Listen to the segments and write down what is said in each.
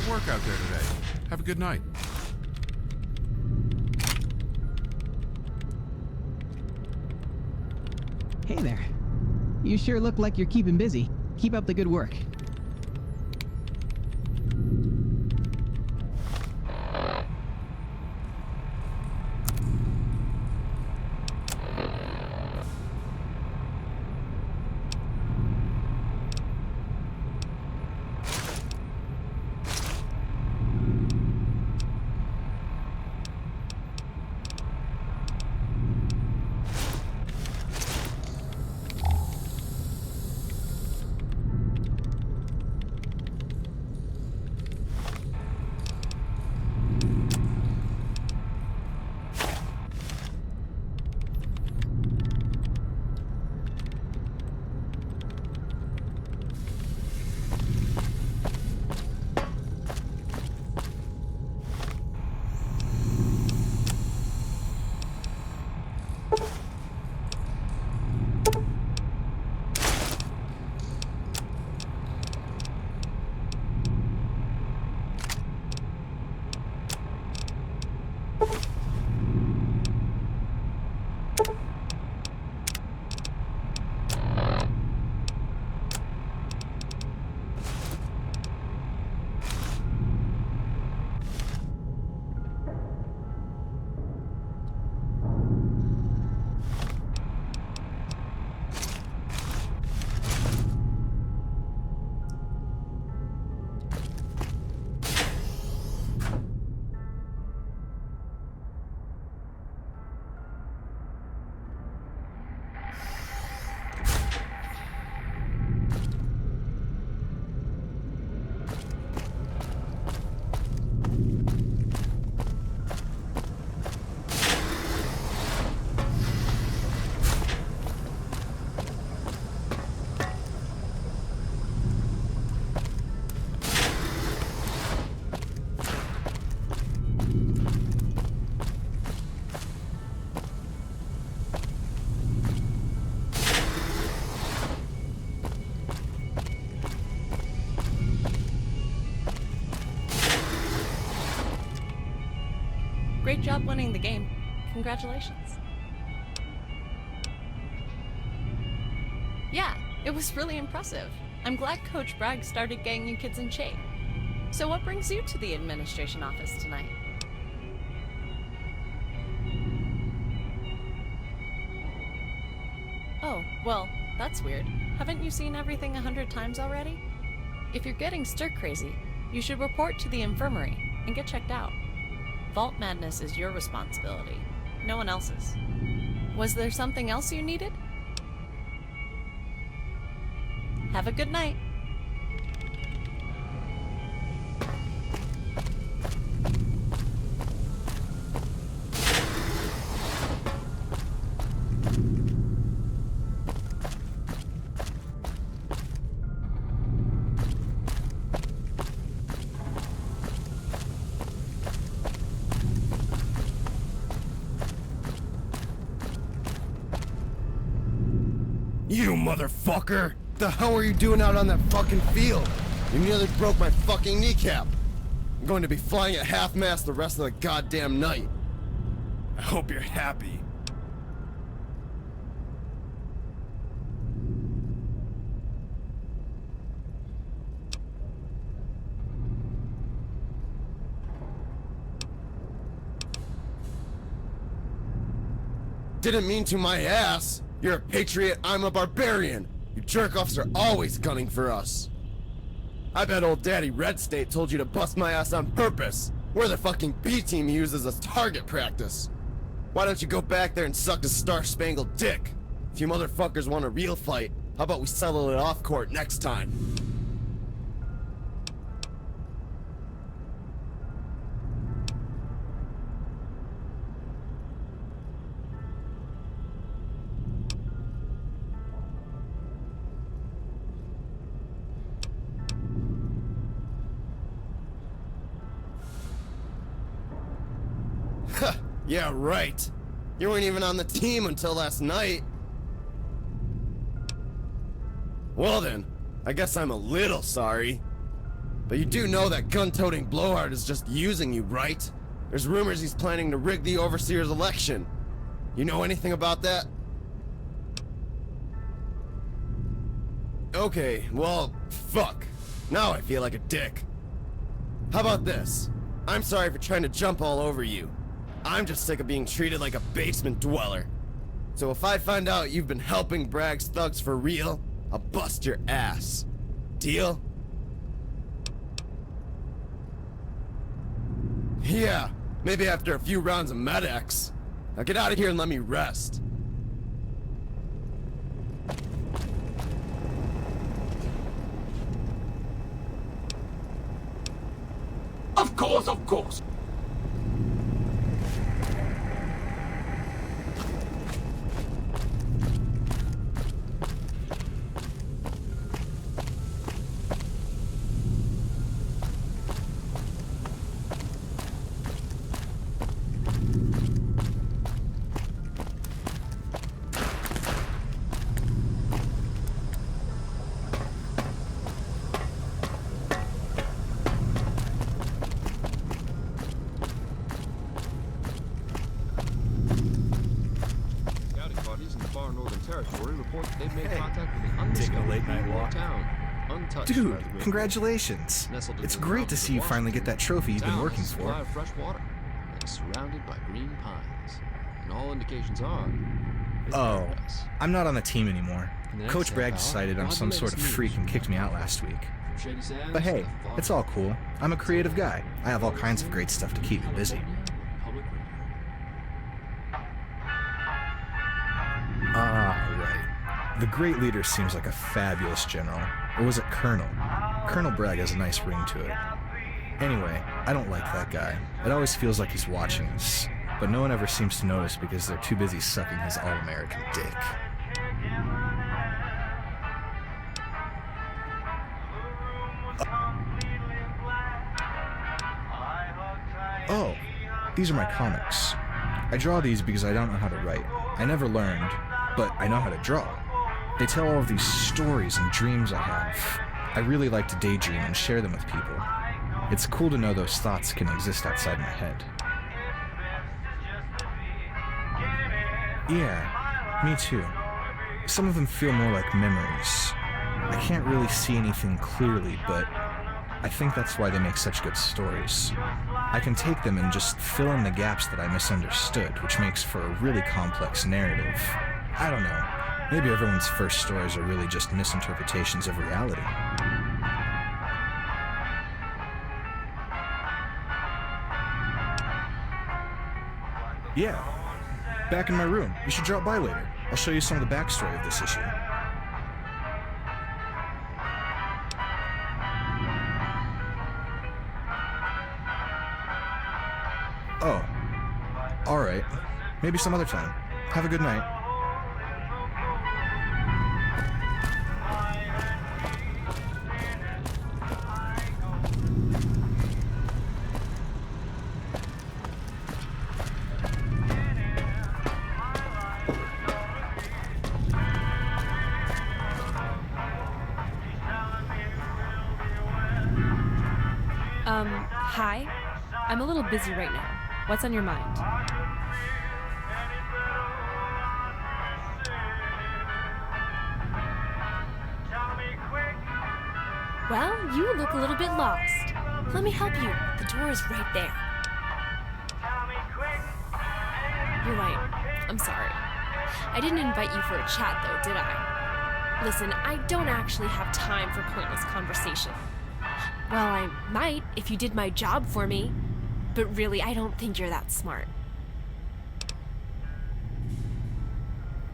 Great work out there today. Have a good night. Hey there. You sure look like you're keeping busy. Keep up the good work. Great job winning the game. Congratulations. Yeah, it was really impressive. I'm glad Coach Bragg started getting you kids in shape. So what brings you to the administration office tonight? Oh, well, that's weird. Haven't you seen everything 100 times already? If you're getting stir-crazy, you should report to the infirmary and get checked out. Vault madness is your responsibility, no one else's. Was there something else you needed? Have a good night. You motherfucker! The hell are you doing out on that fucking field? You nearly broke my fucking kneecap. I'm going to be flying at half-mast the rest of the goddamn night. I hope you're happy. Didn't mean to my ass. You're a patriot, I'm a barbarian. You jerk-offs are always gunning for us. I bet old Daddy Red State told you to bust my ass on purpose. We're the fucking B-team he uses as target practice. Why don't you go back there and suck his star-spangled dick? If you motherfuckers want a real fight, how about we settle it off court next time? Yeah, right. You weren't even on the team until last night. Well then, I guess I'm a little sorry. But you do know that gun-toting blowhard is just using you, right? There's rumors he's planning to rig the Overseer's election. You know anything about that? Okay, well, fuck. Now I feel like a dick. How about this? I'm sorry for trying to jump all over you. I'm just sick of being treated like a basement dweller. So if I find out you've been helping Bragg's thugs for real, I'll bust your ass. Deal? Yeah, maybe after a few rounds of Med-X. Now get out of here and let me rest. Of course, of course. Taking a late night walk. Dude, congratulations. It's great to see you finally get that trophy you've been working for. Surrounded by green pines. And all indications are Oh, I'm not on the team anymore. Coach Bragg decided I'm some sort of freak and kicked me out last week. But hey, it's all cool. I'm a creative guy. I have all kinds of great stuff to keep me busy. Ah, right. The great leader seems like a fabulous general. Or was it Colonel? Colonel Bragg has a nice ring to it. Anyway, I don't like that guy. It always feels like he's watching us. But no one ever seems to notice because they're too busy sucking his all-American dick. Oh, these are my comics. I draw these because I don't know how to write. I never learned, but I know how to draw. They tell all of these stories and dreams I have. I really like to daydream and share them with people. It's cool to know those thoughts can exist outside my head. Yeah, me too. Some of them feel more like memories. I can't really see anything clearly, but I think that's why they make such good stories. I can take them and just fill in the gaps that I misunderstood, which makes for a really complex narrative. I don't know. Maybe everyone's first stories are really just misinterpretations of reality. Yeah. Back in my room. You should drop by later. I'll show you some of the backstory of this issue. Oh. Alright. Maybe some other time. Have a good night. Hi. I'm a little busy right now. What's on your mind? Well, you look a little bit lost. Let me help you. The door is right there. You're right. I'm sorry. I didn't invite you for a chat, though, did I? Listen, I don't actually have time for pointless conversation. Well, I might if you did my job for me, but really, I don't think you're that smart.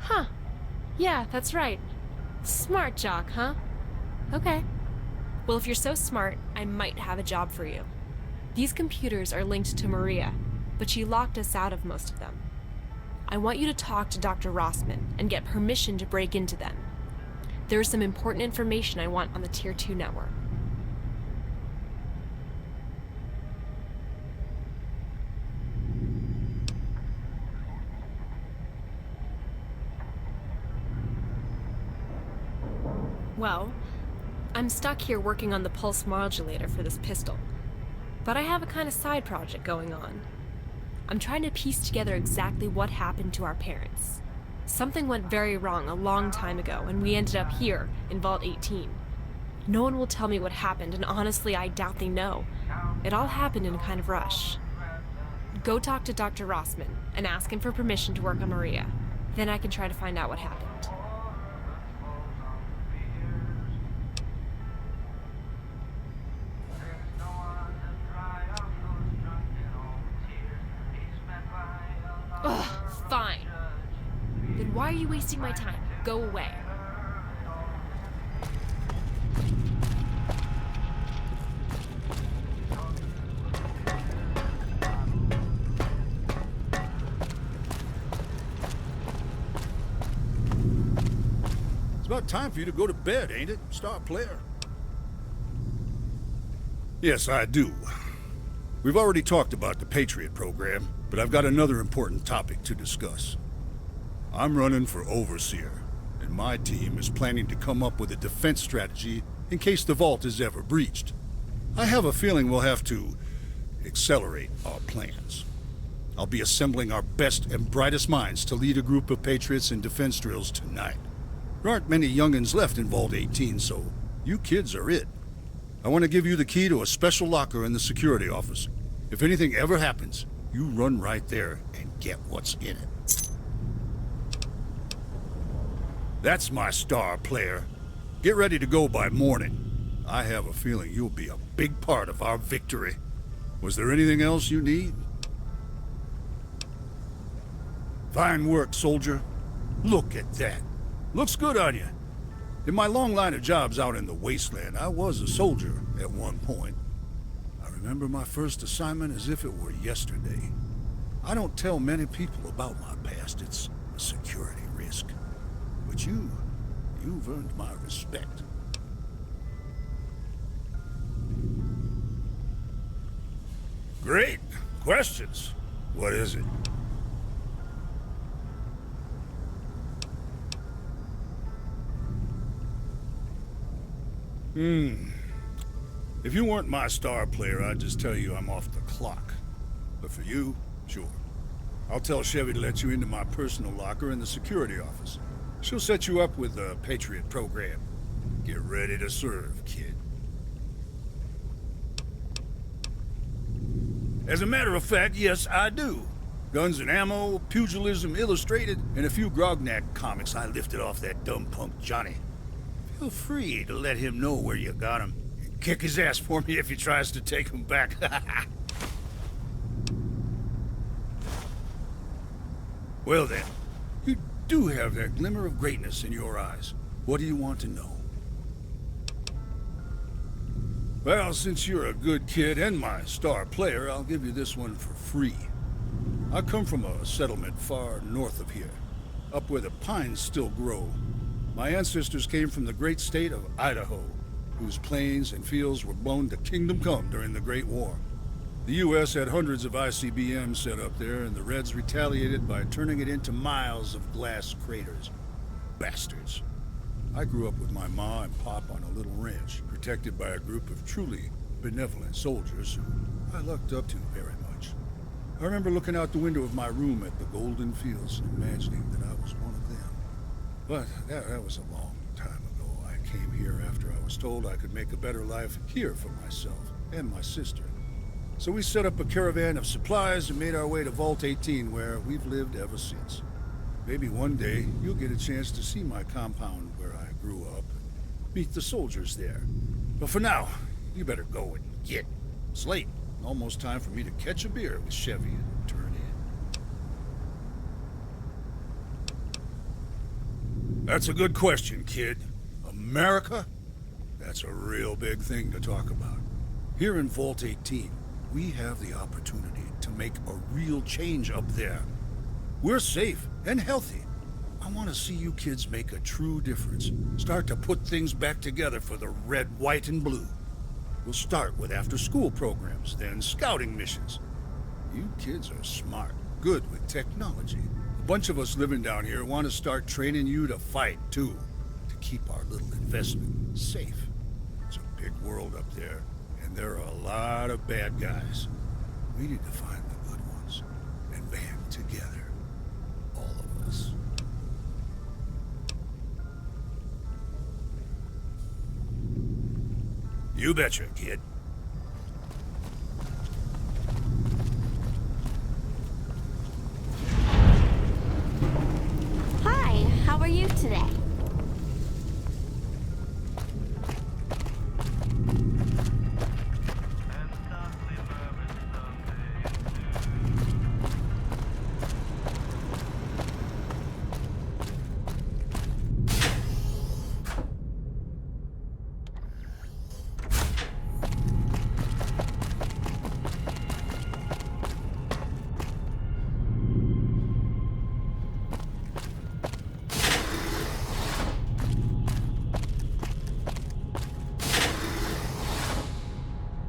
Huh. Yeah, that's right. Smart jock, huh? Okay. Well, if you're so smart, I might have a job for you. These computers are linked to Maria, but she locked us out of most of them. I want you to talk to Dr. Rossman and get permission to break into them. There is some important information I want on the Tier 2 network. Well, I'm stuck here working on the pulse modulator for this pistol. But I have a kind of side project going on. I'm trying to piece together exactly what happened to our parents. Something went very wrong a long time ago, and we ended up here, in Vault 18. No one will tell me what happened, and honestly, I doubt they know. It all happened in a kind of rush. Go talk to Dr. Rossman, and ask him for permission to work on Maria. Then I can try to find out what happened. Ugh, fine. Then why are you wasting my time? Go away. It's about time for you to go to bed, ain't it, star player? Yes, I do. We've already talked about the Patriot program, but I've got another important topic to discuss. I'm running for Overseer, and my team is planning to come up with a defense strategy in case the vault is ever breached. I have a feeling we'll have to accelerate our plans. I'll be assembling our best and brightest minds to lead a group of Patriots in defense drills tonight. There aren't many youngins left in Vault 18, so you kids are it. I want to give you the key to a special locker in the security office. If anything ever happens, you run right there and get what's in it. That's my star player. Get ready to go by morning. I have a feeling you'll be a big part of our victory. Was there anything else you need? Fine work, soldier. Look at that. Looks good on you. In my long line of jobs out in the wasteland, I was a soldier at one point. I remember my first assignment as if it were yesterday. I don't tell many people about my past. It's a security risk. But you've earned my respect. Great. Questions? What is it? If you weren't my star player, I'd just tell you I'm off the clock. But for you, sure. I'll tell Chevy to let you into my personal locker in the security office. She'll set you up with the Patriot program. Get ready to serve, kid. As a matter of fact, yes, I do. Guns and Ammo, Pugilism Illustrated, and a few Grognak comics I lifted off that dumb punk Johnny. Feel free to let him know where you got him. Kick his ass for me if he tries to take him back. Well then, you do have that glimmer of greatness in your eyes. What do you want to know? Well, since you're a good kid and my star player, I'll give you this one for free. I come from a settlement far north of here, up where the pines still grow. My ancestors came from the great state of Idaho, whose plains and fields were blown to kingdom come during the Great War. The U.S. had hundreds of ICBMs set up there, and the Reds retaliated by turning it into miles of glass craters. Bastards. I grew up with my ma and pop on a little ranch, protected by a group of truly benevolent soldiers who I looked up to very much. I remember looking out the window of my room at the golden fields and imagining that I was one of them. But that was a long time ago. I came here after I was told I could make a better life here for myself and my sister. So we set up a caravan of supplies and made our way to Vault 18, where we've lived ever since. Maybe one day you'll get a chance to see my compound where I grew up and meet the soldiers there. But for now, you better go and get. It's late. Almost time for me to catch a beer with Chevy and turn in. That's a good question, kid. America? That's a real big thing to talk about. Here in Vault 18, we have the opportunity to make a real change up there. We're safe and healthy. I want to see you kids make a true difference. Start to put things back together for the red, white, and blue. We'll start with after-school programs, then scouting missions. You kids are smart, good with technology. A bunch of us living down here want to start training you to fight, too, to keep our little investment safe. anarchic world up there, and there are a lot of bad guys. We need to find the good ones and band together. All of us. You betcha, kid. Hi, how are you today?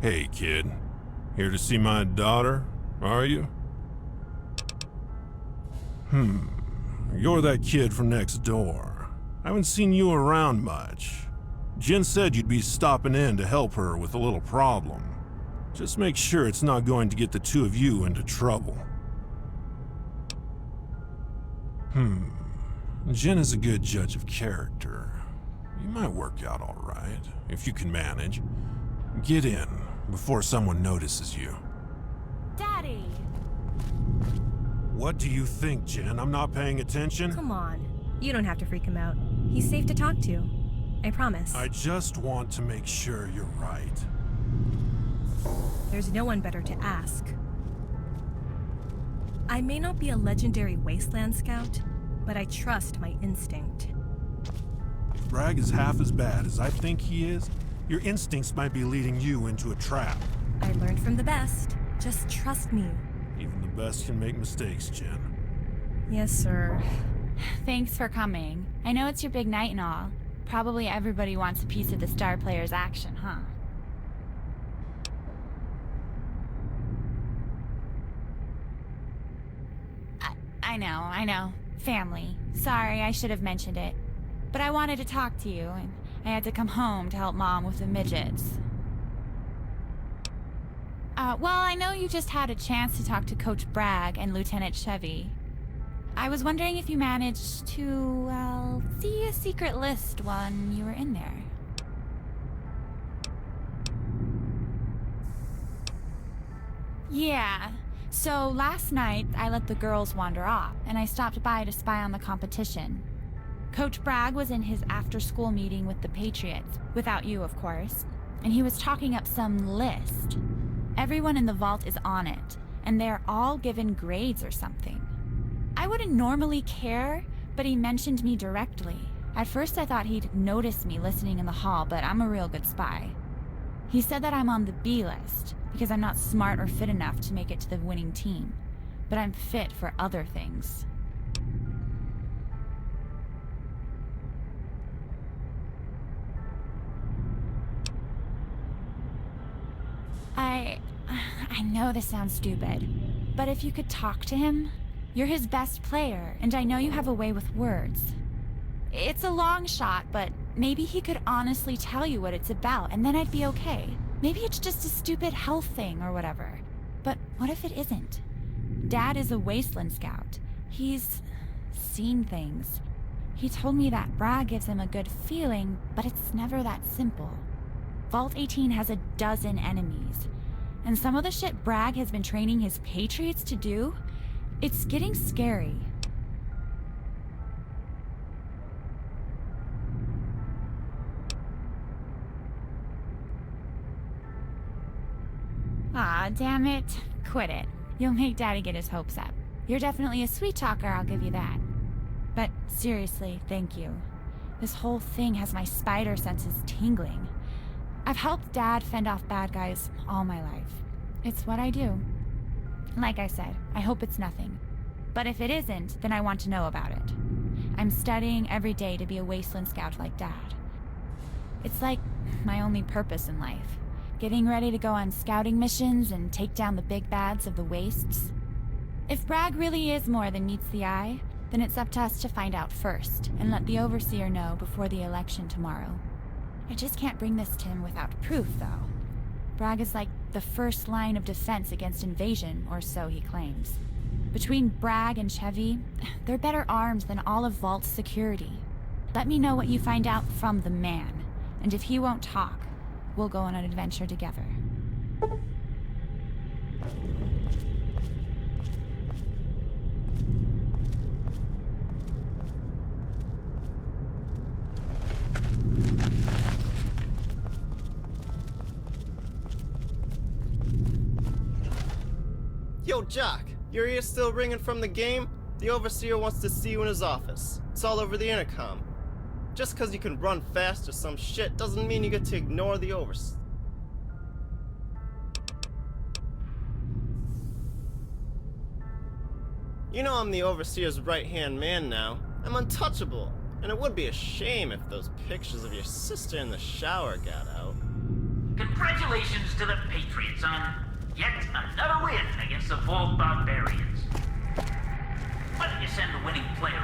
Hey, kid. Here to see my daughter, are you? You're that kid from next door. I haven't seen you around much. Jen said you'd be stopping in to help her with a little problem. Just make sure it's not going to get the two of you into trouble. Jen is a good judge of character. You might work out all right, if you can manage. Get in before someone notices you. Daddy! What do you think, Jen? I'm not paying attention? Come on. You don't have to freak him out. He's safe to talk to. I promise. I just want to make sure you're right. There's no one better to ask. I may not be a legendary wasteland scout, but I trust my instinct. If Bragg is half as bad as I think he is, your instincts might be leading you into a trap. I learned from the best. Just trust me. Even the best can make mistakes, Jen. Yes, sir. Thanks for coming. I know it's your big night and all. Probably everybody wants a piece of the star player's action, huh? I know. Family. Sorry, I should have mentioned it. But I wanted to talk to you, and I had to come home to help Mom with the midgets. Well, I know you just had a chance to talk to Coach Bragg and Lieutenant Chevy. I was wondering if you managed to, see a secret list when you were in there. Yeah. So last night, I let the girls wander off, and I stopped by to spy on the competition. Coach Bragg was in his after-school meeting with the Patriots, without you, of course, and he was talking up some list. Everyone in the vault is on it, and they're all given grades or something. I wouldn't normally care, but he mentioned me directly. At first I thought he'd noticed me listening in the hall, but I'm a real good spy. He said that I'm on the B list, because I'm not smart or fit enough to make it to the winning team, but I'm fit for other things. I know this sounds stupid, but if you could talk to him, you're his best player, and I know you have a way with words. It's a long shot, but maybe he could honestly tell you what it's about, and then I'd be okay. Maybe it's just a stupid health thing or whatever. But what if it isn't? Dad is a wasteland scout. He's seen things. He told me that Bragg gives him a good feeling, but it's never that simple. Vault 18 has a dozen enemies, and some of the shit Bragg has been training his Patriots to do, it's getting scary. Aw, damn it. Quit it. You'll make Daddy get his hopes up. You're definitely a sweet talker, I'll give you that. But seriously, thank you. This whole thing has my spider senses tingling. I've helped Dad fend off bad guys all my life. It's what I do. Like I said, I hope it's nothing. But if it isn't, then I want to know about it. I'm studying every day to be a wasteland scout like Dad. It's like my only purpose in life. Getting ready to go on scouting missions and take down the big bads of the wastes. If Bragg really is more than meets the eye, then it's up to us to find out first and let the Overseer know before the election tomorrow. I just can't bring this to him without proof, though. Bragg is like the first line of defense against invasion, or so he claims. Between Bragg and Chevy, they're better armed than all of Vault's security. Let me know what you find out from the man, and if he won't talk, we'll go on an adventure together. Yo, Jock, your ear's still ringing from the game? The Overseer wants to see you in his office. It's all over the intercom. Just because you can run fast or some shit doesn't mean you get to ignore the Overseer. You know I'm the Overseer's right-hand man now. I'm untouchable, and it would be a shame if those pictures of your sister in the shower got out. Congratulations to the Patriots on yet another win against the Vault Barbarians. Why don't you send the winning player